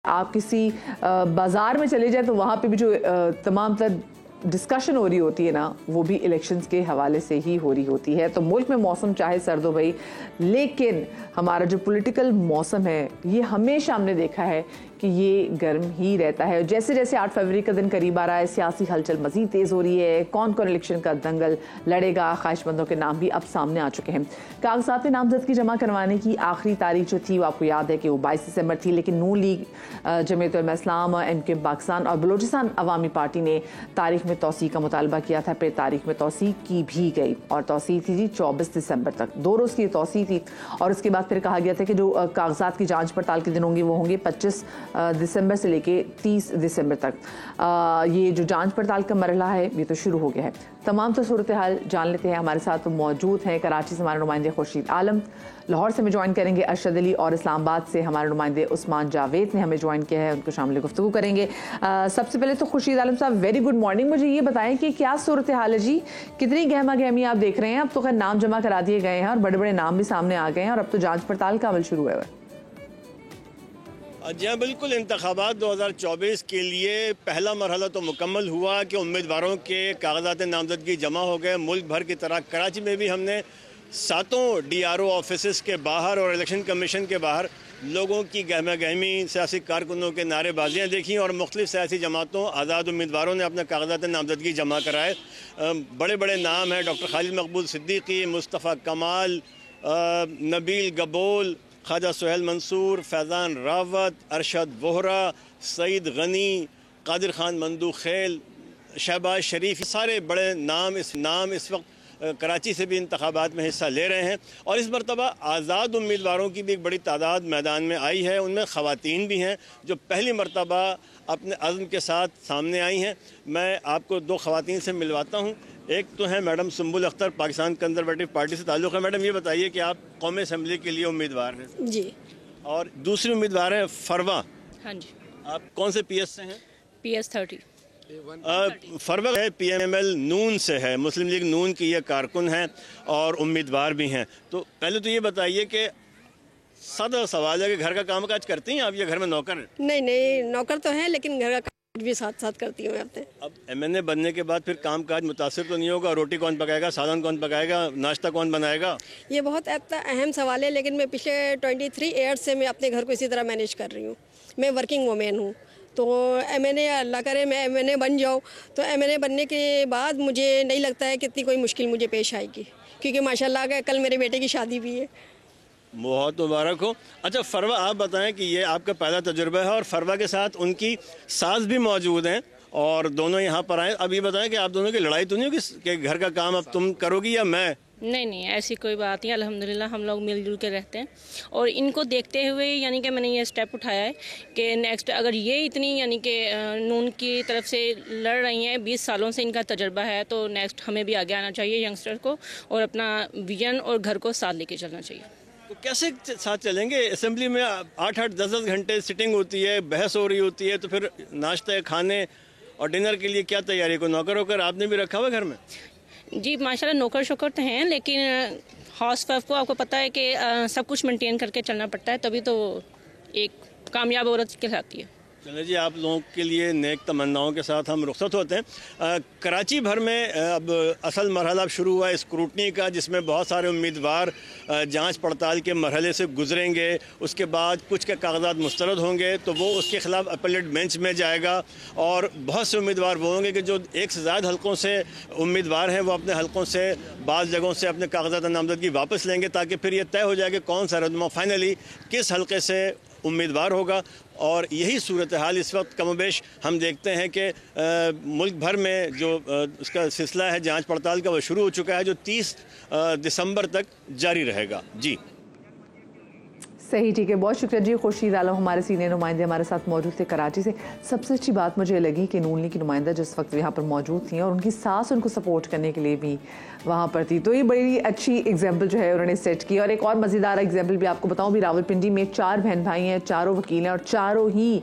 आप किसी बाज़ार में चले जाए तो वहाँ पे भी जो तमाम तर डिस्कशन हो रही होती है ना, वो भी इलेक्शंस के हवाले से ही हो रही होती है। तो मुल्क में मौसम चाहे सर्द हो भाई, लेकिन हमारा जो पॉलिटिकल मौसम है ये हमेशा हमने देखा है कि ये गर्म ही रहता है। जैसे जैसे 8 फरवरी का दिन करीब आ रहा है, सियासी हलचल मजीद तेज़ हो रही है। कौन कौन इलेक्शन का दंगल लड़ेगा, ख्वाहिशमंदों के नाम भी अब सामने आ चुके हैं। कागजात नामजदगी जमा करवाने की आखिरी तारीख जो थी वो आपको याद है कि वो 22 दिसंबर थी, लेकिन नून लीग, जमीयत उलमा इस्लाम, MKM पाकिस्तान और बलूचिस्तान अवामी पार्टी ने तारीख में तोसी का मुतालबा किया था। फिर तारीख में तोसी की भी गई और तोसी थी जी 24 दिसंबर तक, 2 रोज़ की तोसी थी। और उसके बाद फिर कहा गया था कि जो कागजात की जाँच पड़ताल के दिन होंगे वो होंगे 25 दिसंबर से लेके 30 दिसंबर तक। ये जो जांच पड़ताल का मरहला है ये तो शुरू हो गया है। तमाम तो सूरत हाल जान लेते हैं। हमारे साथ तो मौजूद हैं कराची से हमारे नुमाइंदे खुर्शीद आलम, लाहौर से हमें ज्वाइन करेंगे अरशद अली, और इस्लामाबाद से हमारे नुमाइंदे उस्मान जावेद ने हमें ज्वाइन किया है, उनको शामिल गुफ्तगू करेंगे। सबसे पहले तो खुर्शीद आलम साहब, वेरी गुड मॉर्निंग। मुझे ये बताएं कि क्या सूरत हाल है जी, कितनी गहमा गहमी आप देख रहे हैं? अब तो खैर नाम जमा करा दिए गए हैं और बड़े बड़े नाम भी सामने आ गए हैं और अब तो जाँच पड़ताल का अमल शुरू है। जी हाँ, बिल्कुल। इंतखाबात 2024 के लिए पहला मरहला तो मुकम्मल हुआ कि उम्मीदवारों के कागजात नामजदगी जमा हो गए। मुल्क भर की तरह कराची में भी हमने 7 DRO ऑफिस के बाहर और इलेक्शन कमीशन के बाहर लोगों की गहमा गहमी, सियासी कारकुनों के नारेबाजियाँ देखी और मुख्तलिफ सियासी जमातों, आज़ाद उम्मीदवारों ने अपने कागजात नामजदगी जमा कराए। बड़े बड़े नाम हैं, डॉक्टर खालिद मकबूल सिद्दीकी, मुस्तफ़ा कमाल, नबील गबोल, ख्वाजा सुहेल मंसूर, फैज़ान रावत, अरशद वोहरा, सईद गनी, कादिर खान मंदू खेल, शहबाज शरीफ, सारे बड़े नाम इस वक्त कराची से भी इंतखाबात में हिस्सा ले रहे हैं। और इस मरतबा आज़ाद उम्मीदवारों की भी एक बड़ी तादाद मैदान में आई है। उनमें ख़वातीन भी हैं जो पहली मरतबा अपने अज़्म के साथ सामने आई हैं। मैं आपको 2 ख़वातीन से मिलवाता हूँ। एक तो है madam Sumbul Akhtar, Pakistan conservative party से ताल्लुक़ है। मैडम, ये बताइए कि आप कौमी असम्बली के लिए उम्मीदवार हैं जी, और दूसरी उम्मीदवार है फरवा। हाँ जी, आप कौन से PS से हैं? PS 30। फरवा है PML नून से है, मुस्लिम लीग नून की ये कारकुन हैं और उम्मीदवार भी हैं। तो पहले तो ये बताइए कि सादा सवाल है कि घर का काम काज करती हैं आप या घर में नौकर हैं? नहीं, नौकर तो है लेकिन घर का काम भी साथ साथ करती हूँ अपने। अब MNA बनने के बाद फिर काम काज मुतासिर तो नहीं होगा? रोटी कौन पकाएगा, सालन कौन पकाएगा, नाश्ता कौन बनाएगा? ये बहुत अहम सवाल है, लेकिन मैं पिछले 23 ईयर्स से मैं अपने घर को इसी तरह मैनेज कर रही हूँ। मैं वर्किंग वुमेन हूँ, तो MNA अल्लाह करे मैं MNA बन जाऊँ तो MNA बनने के बाद मुझे नहीं लगता है कि इतनी कोई मुश्किल मुझे पेश आएगी, क्योंकि माशाल्लाह का कल मेरे बेटे की शादी भी है। बहुत मुबारक हो। अच्छा फरवा, आप बताएं कि ये आपका पहला तजुर्बा है और फरवा के साथ उनकी सास भी मौजूद हैं और दोनों यहाँ पर आए। अब ये बताएं कि आप दोनों की लड़ाई तो नहीं होगी कि घर का काम अब तुम करोगी या मैं? नहीं, ऐसी कोई बात नहीं। अल्हम्दुलिल्लाह हम लोग मिलजुल के रहते हैं और इनको देखते हुए यानी कि मैंने ये स्टेप उठाया है कि नेक्स्ट अगर ये इतनी यानी कि नून की तरफ से लड़ रही हैं, 20 सालों से इनका तजर्बा है, तो नेक्स्ट हमें भी आगे आना चाहिए यंगस्टर को और अपना विजन और घर को साथ लेके चलना चाहिए। तो कैसे साथ चलेंगे? असेंबली में 8-8, 10-10 घंटे सिटिंग होती है, बहस हो रही होती है, तो फिर नाश्ते, खाने और डिनर के लिए क्या तैयारी? को नौकर होकर आपने भी रखा हुआ घर में? जी माशाल्लाह नौकर शोकर तो हैं, लेकिन हाउस वाइफ को आपको पता है कि सब कुछ मेंटेन करके चलना पड़ता है, तभी तो एक कामयाब औरत कहलाती है। चलिए जी, आप लोगों के लिए नेक तमन्नाओं के साथ हम रुखसत होते हैं। कराची भर में अब असल मरहला अब शुरू हुआ है स्क्रूटनी का, जिसमें बहुत सारे उम्मीदवार जांच पड़ताल के मरहले से गुजरेंगे। उसके बाद कुछ के कागजात मुस्तरद होंगे तो वो उसके ख़िलाफ़ अपीलेट बेंच में जाएगा और बहुत से उम्मीदवार वो होंगे कि जो एक से ज़्यादा हलकों से उम्मीदवार हैं वो अपने हलकों से बाज़ जगहों से अपने कागजात नामजदगी वापस लेंगे, ताकि फिर ये तय हो जाए कि कौन सा रहनुमा फाइनली किस हलके से उम्मीदवार होगा। और यही सूरत हाल इस वक्त कमोबेश हम देखते हैं कि मुल्क भर में जो उसका सिलसिला है जांच पड़ताल का वो शुरू हो चुका है, जो 30 दिसंबर तक जारी रहेगा। जी सही, ठीक है, बहुत शुक्रिया जी। खुर्शीद आलम हमारे सीनियर नुमाइंदे हमारे साथ मौजूद थे कराची से। सबसे अच्छी बात मुझे लगी कि नून लीग की नुमाइंदा जिस वक्त यहाँ पर मौजूद थी और उनकी सास उनको सपोर्ट करने के लिए भी वहाँ पर थी, तो ये बड़ी अच्छी एग्जाम्पल जो है उन्होंने सेट की। और एक और मज़ेदार एग्जाम्पल भी आपको बताऊँ, भी रावलपिंडी में 4 बहन भाई हैं, चारों वकील हैं और चारों ही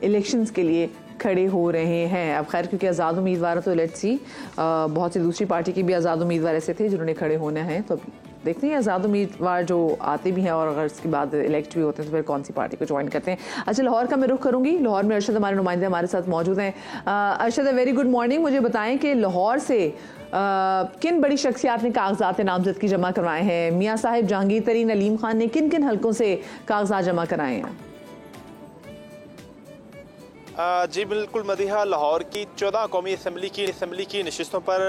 इलेक्शंस के लिए खड़े हो रहे हैं। अब खैर क्योंकि आज़ाद उम्मीदवार तो लेट्स सी, बहुत सी दूसरी पार्टी के भी आज़ाद उम्मीदवार ऐसे थे जिन्होंने खड़े होना है, तो देखते हैं आज़ाद उम्मीदवार जो आते भी हैं और अगर इसके बाद इलेक्ट भी होते हैं तो फिर कौन सी पार्टी को ज्वाइन करते हैं। अच्छा, लाहौर का मैं रुख करूंगी। लाहौर में अरशद हमारे नुमाइंदे हमारे साथ मौजूद हैं। Arshad, very good morning. मुझे बताएं कि लाहौर से किन बड़ी शख्सियात ने कागजात नामजदगी जमा करवाए हैं? मियाँ साहिब जहांगीर तरीन अलीम खान ने किन किन हलकों से कागजात जमा कराए हैं? जी बिल्कुल मदीहा, लाहौर की 14 कौमी असम्बली की नशिस्तों पर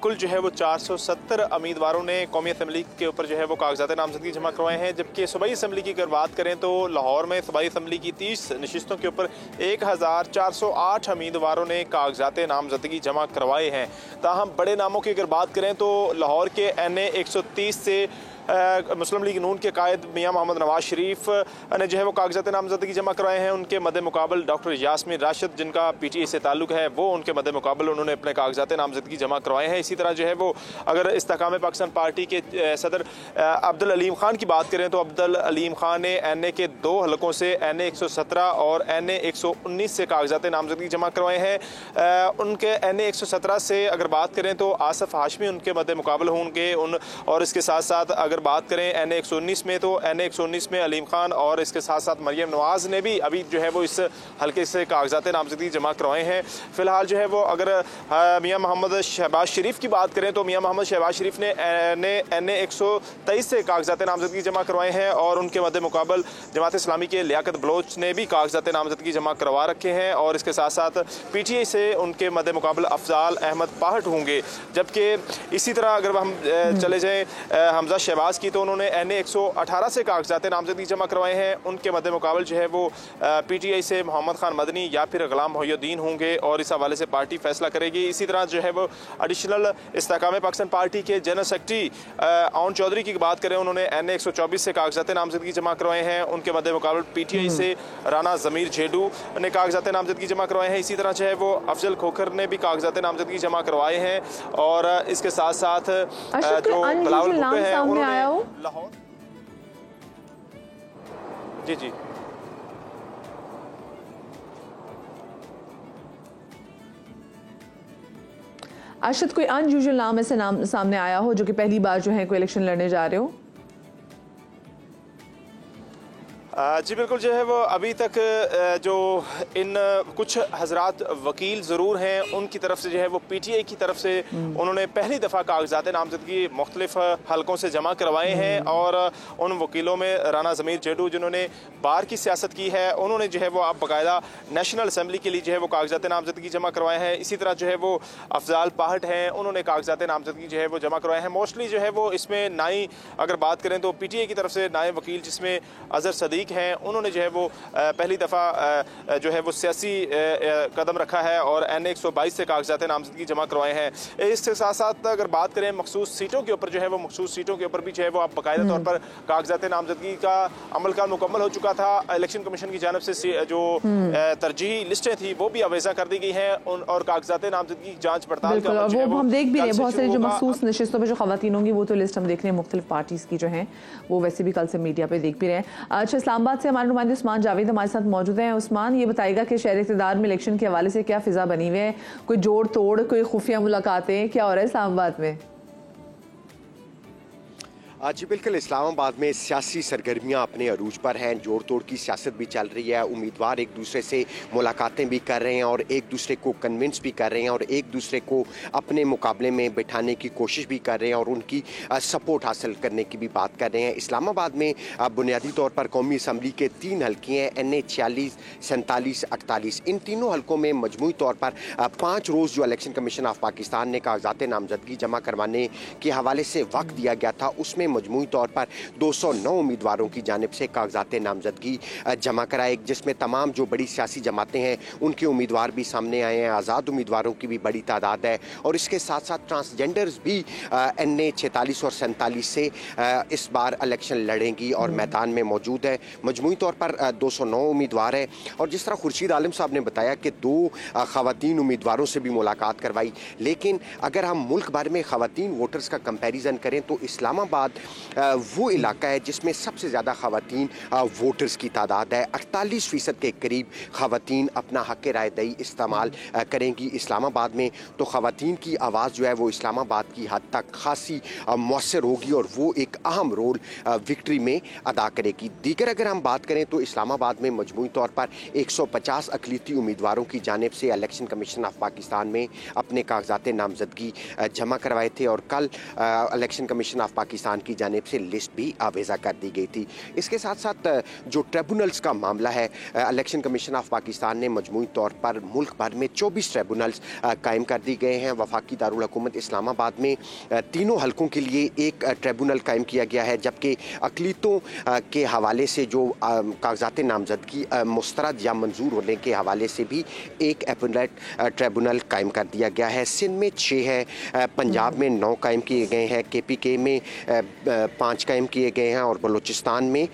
कुल जो है वो 470 उम्मीदवारों ने कौमी असम्बली के ऊपर जो है वो कागजात नामजदगी जमा करवाए हैं। जबकि सूबाई असम्बली की अगर बात करें तो लाहौर में सूबाई असम्बली की 30 नशिस्तों के ऊपर 1408 उम्मीदवारों ने कागजात नामजदगी जमा करवाए हैं। ताहम बड़े नामों की अगर बात करें तो लाहौर के NA 130 से मुस्लिम लीग नून के कायद मियाँ मोहम्मद नवाज शरीफ ने जो है वो कागजात नामजदगी जमा करवाए हैं। उनके मद्दे मुकाबल डॉक्टर यास्मीन राशिद, जिनका PTI से ताल्लुक है, वो उनके मद्दे मुकाबल उन्होंने अपने कागजात नामजदगी जमा करवाए हैं। इसी तरह जो है वो अगर इस्तेकाम पाकिस्तान पार्टी के सदर अब्दुल अलीम खान की बात करें तो अब्दुल अलीम खान ने NA के 2 हलकों से NA 117 और NA 119 से कागजात नामजदगी जमा करवाए हैं। उनके NA 117 से अगर बात करें तो आसफ हाशमी उनके मद्दे मुकाबल होंगे और इसके साथ साथ अगर बात करें NA 119 में तो NA 119 में अलीम खान और इसके साथ साथ मरियम नवाज ने भी अभी जो है वो इस हल्के से कागजात नामजदगी जमा करवाए हैं। फिलहाल जो है वो अगर मियाँ मोहम्मद शहबाज शरीफ की बात करें तो मियाँ मोहम्मद शहबाज शरीफ ने NA 123 से कागजात नामजदगी जमा करवाए हैं और उनके मद्दे मुकाबल जमात इस्लामी के लियाकत बलोच ने भी कागजात नामजदगी जमा करवा रखे हैं और इसके साथ साथ PTI से उनके मद्दे मुकाबल अफजाल अहमद पाहट होंगे। जबकि इसी तरह अगर हम चले जाएँ हमजा शहबाज की तो उन्होंने NA 118 से कागजात नामजदगी जमा करवाए हैं। उनके मद्दे मुकाबल जो है वो PTI से मोहम्मद खान मदनी या फिर गुलाम मोहिउद्दीन होंगे और इस हवाले से पार्टी फैसला करेगी। इसी तरह जो है वो एडिशनल इस्तेकाम पाकिस्तान पार्टी के जनरल सेक्रेटरी आउन चौधरी की बात करें, उन्होंने NA 124 से कागजात नामजदगी जमा करवाए हैं। उनके मद्दे मुकाबल PTI से राना ज़मीर जेडू ने कागजात नामजदगी जमा करवाए हैं। इसी तरह जो है वो अफजल खोखर ने भी कागजात नामजदगी जमा करवाए हैं और इसके साथ साथ जो बिलावल भुट्टो है उन्होंने लाहौर जी अरशद, कोई अनयूजुअल नाम ऐसे नाम सामने आया हो जो कि पहली बार जो है कोई इलेक्शन लड़ने जा रहे हो? जी बिल्कुल, जो है वो अभी तक जो इन कुछ हजरात वकील ज़रूर हैं उनकी तरफ से जो है वो PTI की तरफ से उन्होंने पहली दफ़ा कागजात नामजदगी मुख्तलिफ हलकों से जमा करवाए हैं और उन वकीलों में राना ज़मीर जेडू जिन्होंने बार की सियासत की है, उन्होंने जो है वो अब बाकायदा नेशनल असम्बली के लिए जो है वो कागजात नामजदगी जमा करवाए हैं। इसी तरह जो है वो अफजाल पाहट हैं, उन्होंने कागजात नामजदगी जो है वो जमा करवाए हैं। मोस्टली जो है वो इसमें नाई अगर बात करें तो PTI की तरफ से नाए वकील जिसमें अजहर सदीक हैं, उन्होंने जो है वो पहली दफ़ा जो है वो सियासी कदम रखा है और NA 122 से कागजात नामजदगी जमा करवाए हैं। इसके साथ साथ अगर बात करें मखसूस सीटों के ऊपर जो है वो मखसूस सीटों के ऊपर भी जो है वो अब बाकायदा तौर पर कागजात नामजदगी का अमल का मुकम्मल हो चुका था। इलेक्शन कमीशन की जानब से जो तरजीही लिस्टें थी वो भी अवेजा कर दी गई हैं और कागजात नामजदगी की जाँच पड़ताल वो हम देख भी रहे हैं। बहुत सारी जो मखसूस नशिस्तों पर जो खवातीन होंगी वो तो लिस्ट हम देख रहे हैं मुख्तलिफ पार्टीज़ की जो हैं, वो वैसे भी कल से मीडिया पे देख भी रहे हैं। अच्छा, इस्लामाबाद से हमारे नुमाइंदे उस्मान जावेद हमारे साथ मौजूद हैं। उस्मान, ये बताएगा कि शहर इक़्तिदार में इलेक्शन के हवाले से क्या फिजा बनी हुई है? कोई जोड़ तोड़, कोई खुफिया मुलाकातें, क्या हो रहा है इस्लामाबाद में? जी बिल्कुल, इस्लामाबाद में सियासी सरगर्मियां अपने अरूज पर हैं, जोड़ तोड़ की सियासत भी चल रही है। उम्मीदवार एक दूसरे से मुलाकातें भी कर रहे हैं और एक दूसरे को कन्विंस भी कर रहे हैं और एक दूसरे को अपने मुकाबले में बिठाने की कोशिश भी कर रहे हैं और उनकी सपोर्ट हासिल करने की भी बात कर रहे हैं। इस्लामाबाद में बुनियादी तौर पर कौमी असम्बली के 3 हल्के हैं, NA 46, 47, 48। इन तीनों हल्कों में मजमूई तौर पर 5 रोज़ जो इलेक्शन कमीशन ऑफ पाकिस्तान ने कागजात नामजदगी जमा करवाने के हवाले से वक्त दिया गया था, उसमें मजमूई तौर पर 209 उम्मीदवारों की जानिब से कागजात नामजदगी जमा कराए, जिसमें तमाम जो बड़ी सियासी जमातें हैं उनके उम्मीदवार भी सामने आए हैं। आज़ाद उम्मीदवारों की भी बड़ी तादाद है और इसके साथ साथ ट्रांसजेंडर्स भी NA 46 और 47 से इस बार इलेक्शन लड़ेंगी और मैदान में मौजूद है। मजमूई तौर पर 209 उम्मीदवार है और जिस तरह खुर्शीद आलम साहब ने बताया कि 2 ख़वातीन उम्मीदवारों से भी मुलाकात करवाई, लेकिन अगर हम मुल्क भर में ख़वातीन वोटर्स का कंपैरिजन करें तो इस्लामाबाद वो इलाका है जिसमें सबसे ज़्यादा ख़वातीन वोटर्स की तादाद है। 48% के करीब ख़वातीन अपना हक़ राय दही इस्तेमाल करेंगी इस्लामाबाद में। तो ख़वातीन की आवाज़ जो है वो इस्लामाबाद की हद तक खासी मौसर होगी और वो एक अहम रोल विक्ट्री में अदा करेगी। दीगर अगर हम बात करें तो इस्लामाबाद में मजमूई तौर पर 150 अक़लियती उम्मीदवारों की जानिब से इलेक्शन कमीशन ऑफ पाकिस्तान में अपने कागजात नामजदगी जमा करवाए थे और कल इलेक्शन कमीशन ऑफ पाकिस्तान की जानिब से लिस्ट भी आवेज़ा कर दी गई थी। इसके साथ साथ जो ट्रिब्यूनल्स का मामला है, इलेक्शन कमीशन ऑफ पाकिस्तान ने मजमूई तौर पर मुल्क भर में 24 ट्रिब्यूनल्स कायम कर दी गए हैं। वफाकी दारुल हुकूमत इस्लामाबाद में तीनों हलकों के लिए एक ट्रिब्यूनल कायम किया गया है, जबकि अक़लियतों के हवाले से जो कागजात नामजदगी मुस्तरद या मंजूर होने के हवाले से भी एक एपलेट ट्रिब्यूनल कायम कर दिया गया है। सिंध में 6 है, पंजाब में 9 कायम किए गए हैं, KPK में 5 कायम किए गए हैं और बलूचिस्तान में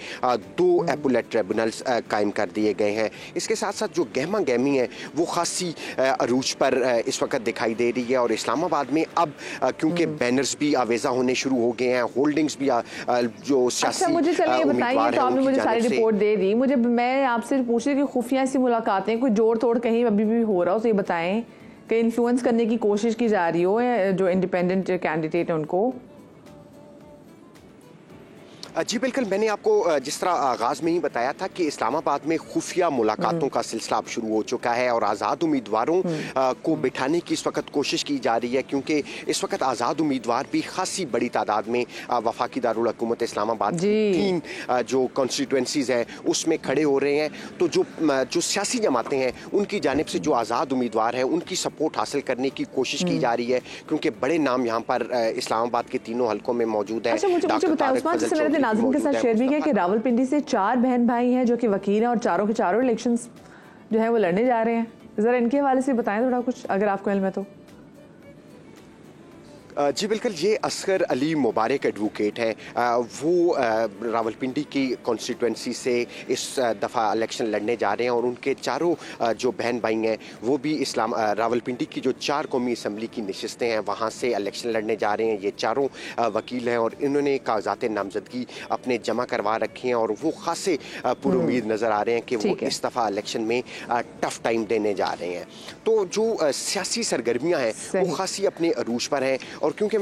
2 एपलेट ट्रिब्यूनल्स कायम कर दिए गए हैं। इसके साथ साथ जो गहमा गहमी है वो खासी अरूज पर इस वक्त दिखाई दे रही है और इस्लामाबाद में अब क्योंकि बैनर्स भी आवेज़ा होने शुरू हो गए हैं, होल्डिंग्स भी जो अच्छा, मुझे चलिए बताइए, तो आपने मुझे सारी रिपोर्ट दे दी, मैं आपसे पूछ रही कि खुफिया ऐसी मुलाकातें कोई जोड़ तोड़ कहीं अभी भी हो रहा हो तो ये बताएं कि इन्फ्लुएंस करने की कोशिश की जा रही हो जो इंडिपेंडेंट कैंडिडेट है उनको। जी बिल्कुल, मैंने आपको जिस तरह आगाज़ में ही बताया था कि इस्लामाबाद में खुफिया मुलाकातों का सिलसिला अब शुरू हो चुका है और आज़ाद उम्मीदवारों को बिठाने की इस वक्त कोशिश की जा रही है, क्योंकि इस वक्त आज़ाद उम्मीदवार भी खासी बड़ी तादाद में वफाकी दारुल हुकूमत इस्लामाबाद की 3 जो कॉन्स्टिट्यूंसीज़ हैं उसमें खड़े हो रहे हैं। तो जो सियासी जमातें हैं उनकी जानिब से जो आज़ाद उम्मीदवार हैं उनकी सपोर्ट हासिल करने की कोशिश की जा रही है, क्योंकि बड़े नाम यहाँ पर इस्लामाबाद के तीनों हलकों में मौजूद है। नाज़रीन के साथ शेयर भी किया कि रावलपिंडी से 4 बहन भाई हैं जो कि वकील हैं और चारों के चारों इलेक्शंस जो है वो लड़ने जा रहे हैं। ज़रा इनके हवाले से बताएं थोड़ा कुछ, अगर आपको इल्म है तो। जी बिल्कुल, ये असगर अली मुबारक एडवोकेट हैं। वो रावलपिंडी की कॉन्स्टिट्यूंसी से इस दफ़ा इलेक्शन लड़ने जा रहे हैं और उनके चारों जो बहन भाई हैं वो भी रावलपिंडी की जो 4 कौमी असम्बली की नशिस्तें हैं वहाँ से इलेक्शन लड़ने जा रहे हैं। ये चारों वकील हैं और इन्होंने कागजात नामजदगी अपने जमा करवा रखे हैं और वो खासे पुरुमीद नज़र आ रहे हैं कि वो इस दफ़ा इलेक्शन में टफ टाइम देने जा रहे हैं। तो जो सियासी सरगर्मियाँ हैं वो खासी अपने अरूज पर हैं और क्योंकि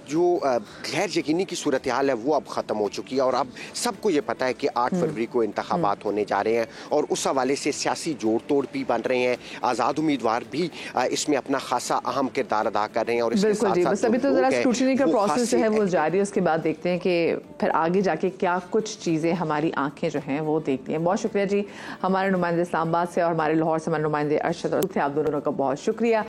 जो गैर यकीनी की सूरत हाल है वो अब ख़त्म हो चुकी है और अब सबको ये पता है कि 8 फरवरी को इंतखाबात होने जा रहे हैं और उस हवाले से सियासी जोड़ तोड़ भी बन रहे हैं। आज़ाद उम्मीदवार भी इसमें अपना खासा अहम किरदार अदा कर रहे हैं और इसके साथ साथ बस अभी तो ज़रा स्क्रूटनी का प्रोसेस जो है वो जारी है, उसके बाद देखते हैं कि फिर आगे जाके क्या कुछ चीज़ें हमारी आंखें जो हैं वो देखती हैं। बहुत शुक्रिया जी, हमारे नुमाइंदे इस्लामाबाद से और हमारे लाहौर से हमारे नुमाइंदे अरशद थे, आप दोनों का बहुत शुक्रिया।